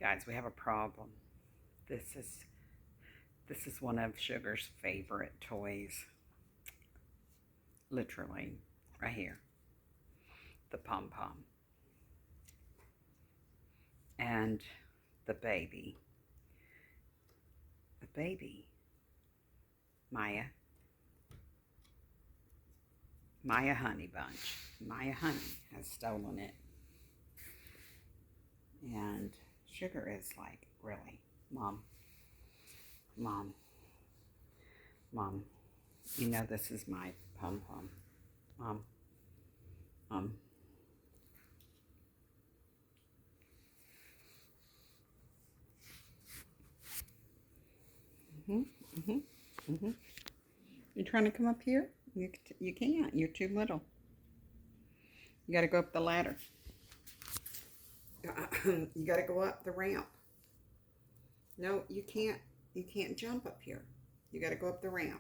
Guys, we have a problem. This is one of Sugar's favorite toys. Literally, right here. The pom-pom. And the baby. The baby. Maya Honey Bunch. Maya Honey has stolen it. And Sugar is like, really? Mom, you know this is my pom-pom. Mom. You trying to come up here? You can't. You're too little. You got to go up the ladder. You got to go up the ramp. No, you can't. You can't jump up here. You got to go up the ramp.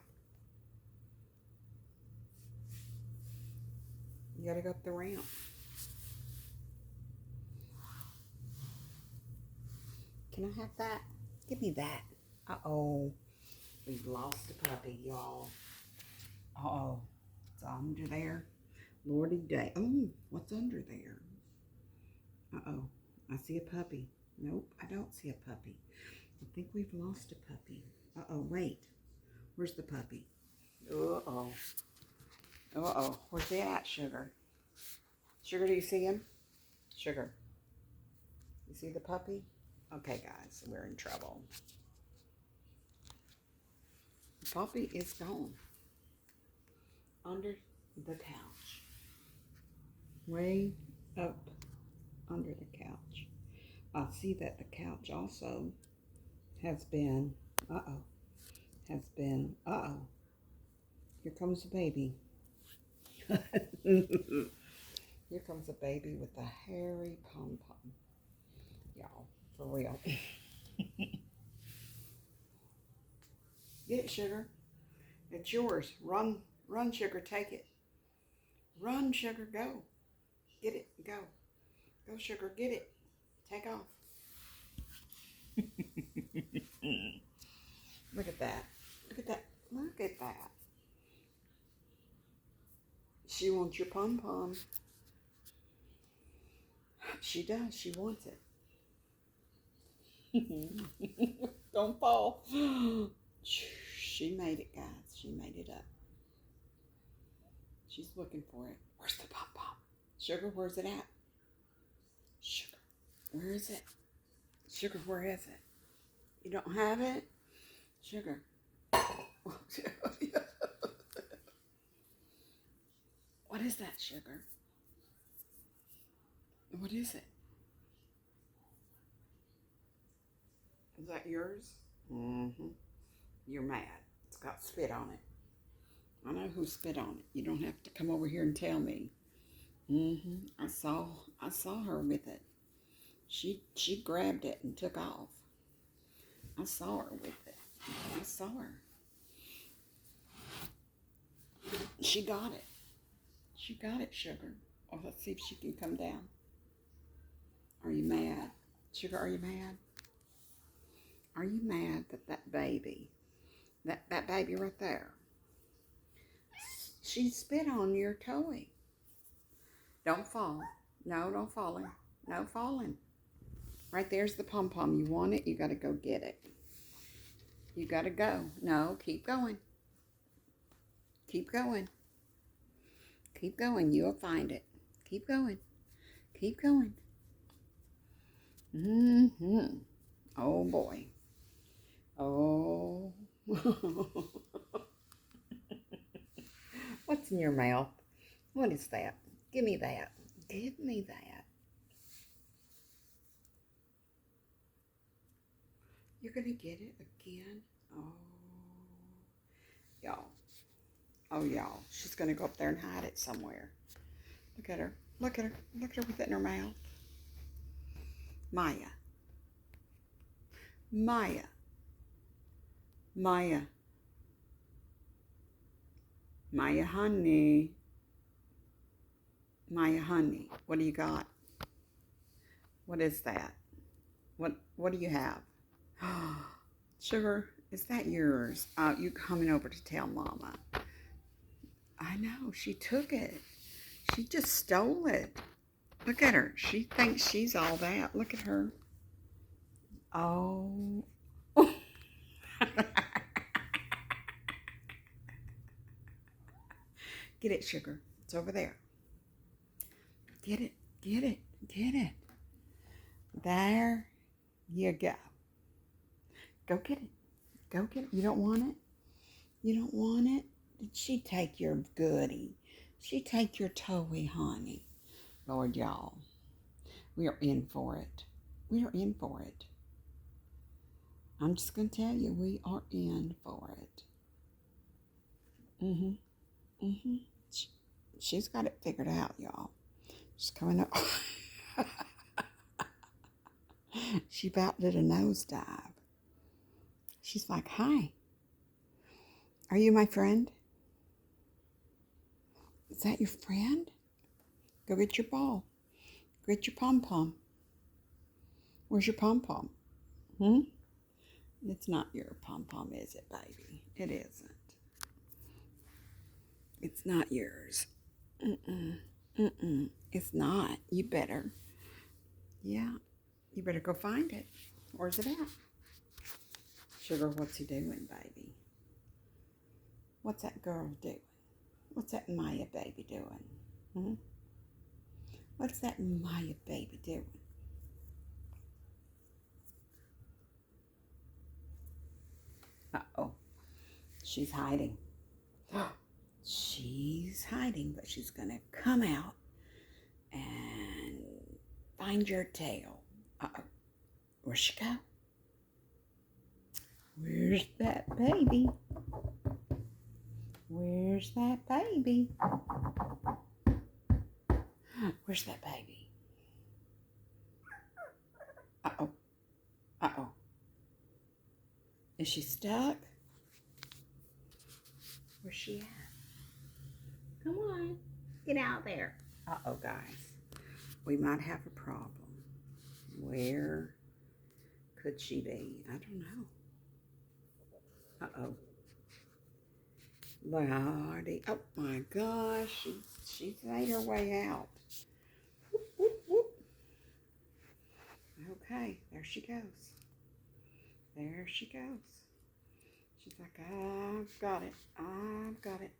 You got to go up the ramp. Can I have that? Give me that. Uh-oh. We've lost a puppy, y'all. Uh-oh. It's under there. Lordy day. Oh, what's under there? Uh-oh. I see a puppy. Nope, I don't see a puppy. I think we've lost a puppy. Uh-oh, wait. Where's the puppy? Uh-oh. Uh-oh. Where's he at, Sugar? Sugar, do you see him? Sugar. You see the puppy? Okay, guys, we're in trouble. The puppy is gone. Under the couch. Way up under the couch. I see that the couch also has been, here comes the baby. Here comes a baby with a hairy pom-pom. Y'all, for real. Get it, Sugar. It's yours. Run, Sugar, take it. Run, Sugar, go. Get it, go. Go, Sugar, get it. Take off. Look at that. Look at that. Look at that. She wants your pom-pom. She does. She wants it. Don't fall. She made it, guys. She made it up. She's looking for it. Where's the pom-pom? Sugar, where's it at? Sugar, where is it? Sugar, where is it? You don't have it? Sugar. What is that, Sugar? What is it? Is that yours? Mm-hmm. You're mad. It's got spit on it. I know who spit on it. You don't have to come over here and tell me. I saw her with it. She grabbed it and took off. I saw her with it. I saw her. She got it. She got it, Sugar. Oh, let's see if she can come down. Are you mad? Sugar, are you mad? Are you mad that that baby right there, she spit on your toy? Don't fall. No, don't falling. No falling. Right there's the pom-pom. You want it? You got to go get it. You got to go. No, keep going. Keep going. Keep going. You'll find it. Keep going. Keep going. Oh, boy. Oh. What's in your mouth? What is that? Give me that. Give me that. You're going to get it again? Oh. Y'all. Oh, y'all. She's going to go up there and hide it somewhere. Look at her. Look at her. Look at her with it in her mouth. Maya. Maya. Maya. Maya Honey. Maya Honey. What do you got? What is that? What do you have? Sugar, is that yours? You coming over to tell Mama? I know, she took it. She just stole it. Look at her. She thinks she's all that. Look at her. Oh. Get it, Sugar. It's over there. Get it. Get it. Get it. There you go. Go get it. Go get it. You don't want it? You don't want it? Did she take your goodie? She take your toy, honey? Lord, y'all, we are in for it. We are in for it. I'm just going to tell you, we are in for it. She's got it figured out, y'all. She's coming up. She about did a nosedive. She's like, hi. Are you my friend? Is that your friend? Go get your ball. Go get your pom-pom. Where's your pom-pom? It's not your pom-pom, is it, baby? It isn't. It's not yours. It's not. You better. Yeah. You better go find it. Where's it at? Sugar, what's he doing, baby? What's that girl doing? What's that Maya baby doing? What's that Maya baby doing? Uh-oh. She's hiding. She's hiding, but she's going to come out and find your tail. Uh-oh. Where'd she go? Where's that baby? Where's that baby? Where's that baby? Uh-oh. Uh-oh. Is she stuck? Where's she at? Come on. Get out there. Uh-oh, guys. We might have a problem. Where could she be? I don't know. Uh-oh. Lordy. Oh, my gosh. She's made her way out. Whoop, whoop, whoop. Okay, there she goes. There she goes. She's like, I've got it. I've got it.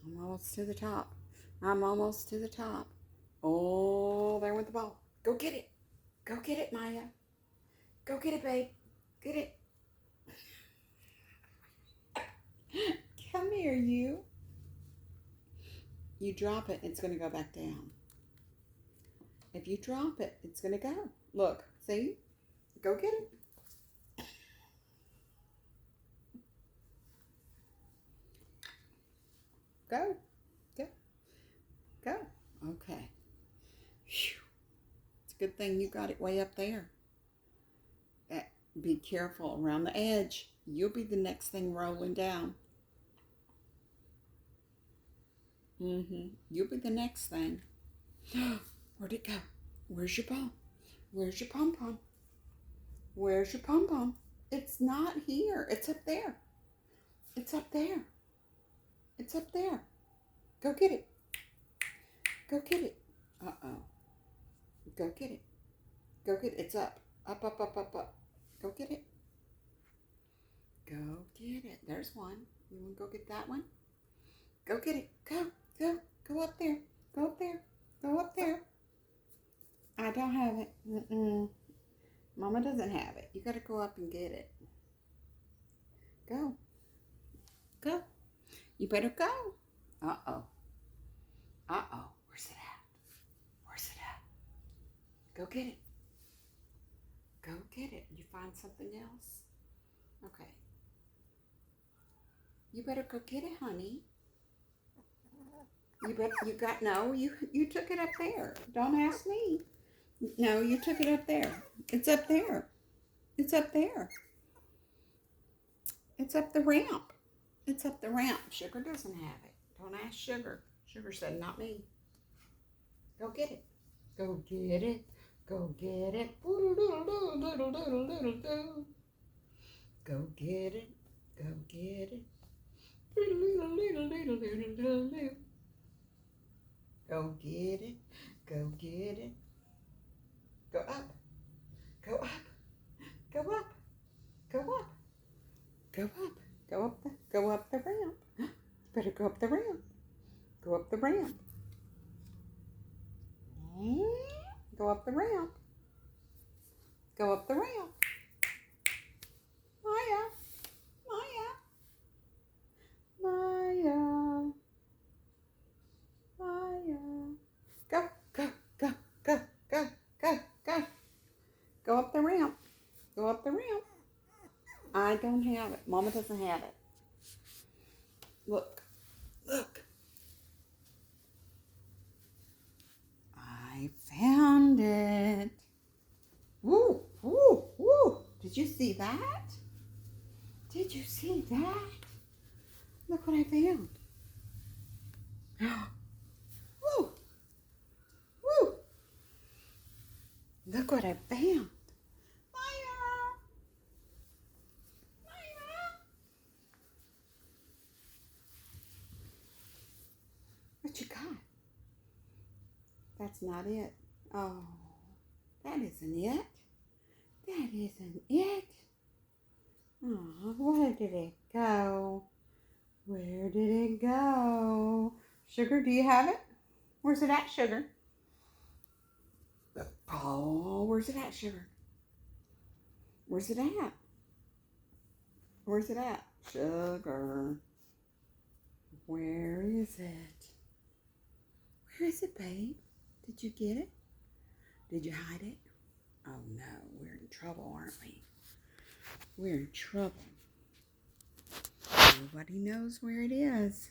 I'm almost to the top. I'm almost to the top. Oh, there went the ball. Go get it. Go get it, Maya. Go get it, babe. Get it. Come here, you. You drop it, it's going to go back down. If you drop it, it's going to go. Look, see? Go get it. Go. Go. Go. Okay. Whew. It's a good thing you got it way up there. Be careful around the edge. You'll be the next thing rolling down. You'll be the next thing. Where'd it go? Where's your ball? Where's your pom-pom? Where's your pom-pom? It's not here. It's up there. It's up there. It's up there. Go get it. Go get it. Uh-oh. Go get it. Go get it. It's up. Up, up, up, up, up. Go get it. Go get it. There's one. You want to go get that one? Go get it. Go. Go. Go up there. Go up there. Go up there. I don't have it. Mama doesn't have it. You got to go up and get it. Go. Go. You better go. Uh-oh. Uh-oh. Where's it at? Where's it at? Go get it. Go get it. You find something else? Okay. You better go get it, honey. You took it up there. Don't ask me. No, you took it up there. It's up there. It's up there. It's up the ramp. It's up the ramp. Sugar doesn't have it. Don't ask Sugar. Sugar said, not me. Go get it. Go get it. Go get it. Go get it. Go get it. Go get it. Go get it. Go up. Go up. Go up. Go up. Go up. Go up the ramp. You better go up the ramp. Go up the ramp. Go up the ramp. Go up the ramp. Maya. Maya. Maya. Maya. Go, go, go, go, go, go, go. Go up the ramp. Go up the ramp. I don't have it. Mama doesn't have it. Look. Look. I found it. Woo, woo, woo. Did you see that? Did you see that? Look what I found. Woo, woo. Look what I found. Maya. Maya. What you got? That's not it. Oh, that isn't it. That isn't it. Oh, where did it go? Where did it go? Sugar, do you have it? Where's it at, Sugar? Oh, where's it at, Sugar? Where's it at? Where's it at? Sugar. Where is it? Where is it, babe? Did you get it? Did you hide it? Oh no, we're in trouble, aren't we? We're in trouble. Nobody knows where it is.